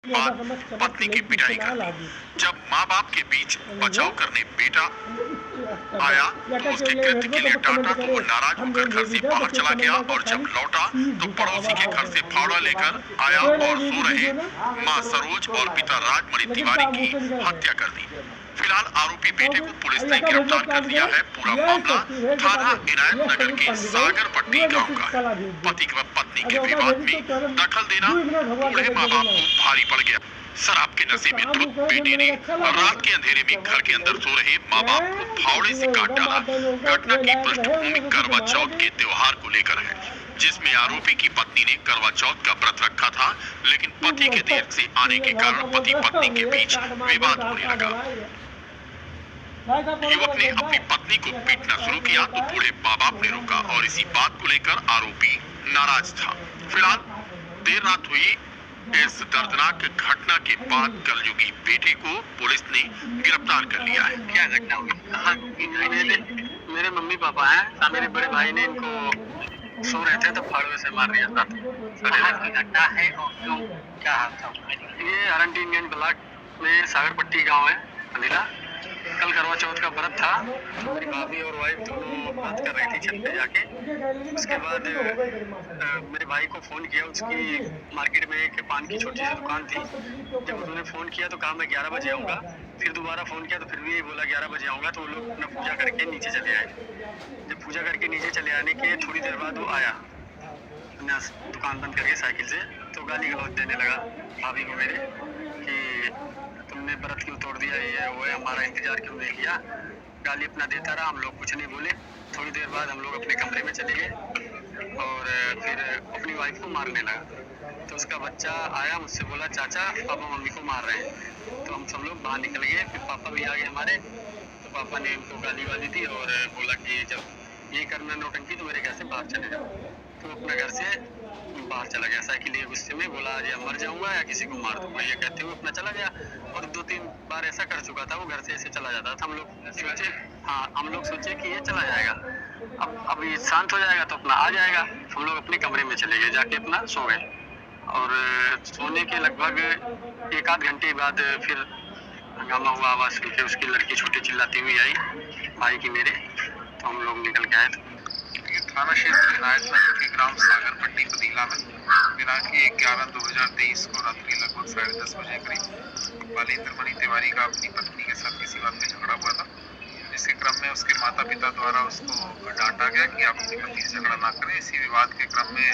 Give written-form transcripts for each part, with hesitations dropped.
बाद पत्नी की पिटाई कर दी। जब माँ बाप के बीच बचाव करने बेटा आया तो उसके कृत्य के लिए डांटा तो वो नाराज होकर घर से बाहर चला गया और जब लौटा तो पड़ोसी के घर से फावड़ा लेकर आया और सो रहे मां सरोज और पिता राजमणि तिवारी की हत्या कर दी। फिलहाल आरोपी बेटे को पुलिस ने गिरफ्तार कर लिया है। पूरा मामला थाना इनायत नगर के सागर पट्टी गांव का है। पति व पत्नी के विवाद में दखल देना बूढ़े माँ बाप को भारी पड़ गया। शराब के नशे में धुत बेटे ने रात के अंधेरे में घर के अंदर सो रहे माँ बाप को फावड़े से काट डाला। घटना की पृष्ठभूमि करवा चौथ के त्योहार को लेकर है, जिसमें आरोपी की पत्नी ने करवा चौथ का व्रत रखा था, लेकिन पति के देर से आने के कारण पति पत्नी के बीच विवाद होने लगा। युवक ने अपनी पत्नी को पीटना शुरू किया तो बूढ़े माँ बाप ने रोका और इसी बात को लेकर आरोपी नाराज था। फिलहाल देर रात हुई इस दर्दनाक घटना के बाद कलयुगी बेटे को पुलिस ने गिरफ्तार कर लिया है। क्या घटना हुई? मेरे मम्मी पापा हैं, मेरे बड़े भाई ने इनको सो रहे थे तो फाड़वे से मार दिया था। की घटना है और क्यों क्या हादसा हुआ? ये हरंटीगंज ब्लॉक में सागर पट्टी गाँव है अनिला। कल करवा चौथ का व्रत था, मेरी भाभी और वाइफ दोनों बात कर रही थी छत पे जाके। उसके बाद मेरे भाई को फ़ोन किया, उसकी मार्केट में एक पान की छोटी सी दुकान थी। जब उन्होंने फ़ोन किया तो कहा मैं 11 बजे आऊँगा। फिर दोबारा फ़ोन किया तो फिर भी बोला 11 बजे आऊँगा। तो वो लोग अपना पूजा करके नीचे चले आए। जब पूजा करके नीचे चले आने के थोड़ी देर बाद वो आया अपना दुकान बंद करके साइकिल से, तो गाली गलौज देने लगा भाभी को मेरे कि तुमने व्रत क्यों तोड़ दिया, ये वो है, हमारा इंतजार क्यों नहीं किया। गाली अपना देता रहा, हम लोग कुछ नहीं बोले। थोड़ी देर बाद हम लोग अपने कमरे में चले गए और फिर अपनी वाइफ को मारने लगा। तो उसका बच्चा आया, मुझसे बोला चाचा पापा मम्मी को मार रहे हैं। तो हम सब लोग बाहर निकल गए। फिर पापा भी आ गए हमारे, तो पापा ने उनको गाली वाली दी और बोला कि जब ये करना नौटंकी तो मेरे घर से बाहर चले जाओ। तो अपना घर से बाहर चला गया। साइकिल लिए गुस्से में बोला आज या मर जाऊंगा या किसी को मार दूंगा, ये कहते हुए अपना चला गया। और 2-3 बार ऐसा कर चुका था, वो घर से ऐसे चला जाता था। हम लोग सोचे कि ये चला जाएगा, अब ये शांत हो जाएगा तो अपना आ जाएगा। हम लोग अपने कमरे में चले गए, जाके अपना सो गए। और सोने के लगभग 1-8 घंटे बाद फिर हंगामा हुआ। आवाज़ सुन के उसकी लड़की छोटी चिल्लाती हुई आई भाई की मेरे, तो हम लोग निकल के आए। थाना क्षेत्र इनायत नगर के ग्राम सागर पट्टी पतीला में दिनांक 1/11/2023 को रात्रि लगभग 10:30 बजे करीब बालेंद्र मणि तिवारी का अपनी पत्नी के साथ किसी बात में झगड़ा हुआ था, जिसके क्रम में उसके माता पिता द्वारा उसको डांटा गया कि आप अपनी पत्नी से झगड़ा ना करें। इसी विवाद के क्रम में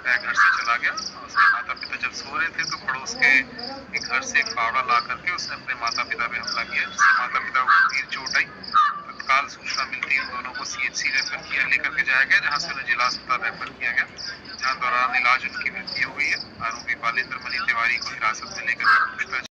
वह घर से चला गया। उसके माता पिता जब सो रहे थे तो पड़ोस के घर से एक फावड़ा ला करके उसने अपने माता पिता पे हमला किया, जिससे माता पिता को गंभीर चोट आई। तत्काल सूचना मिलती उन दोनों को CHC रेफर लेकर के जाया गया, जहां से उन्हें जिला अस्पताल रेफर किया गया, जहां दौरान इलाज उनकी मृत्यु हो गई है। आरोपी बालेंद्र मणि तिवारी को हिरासत में लेकर पूछताछ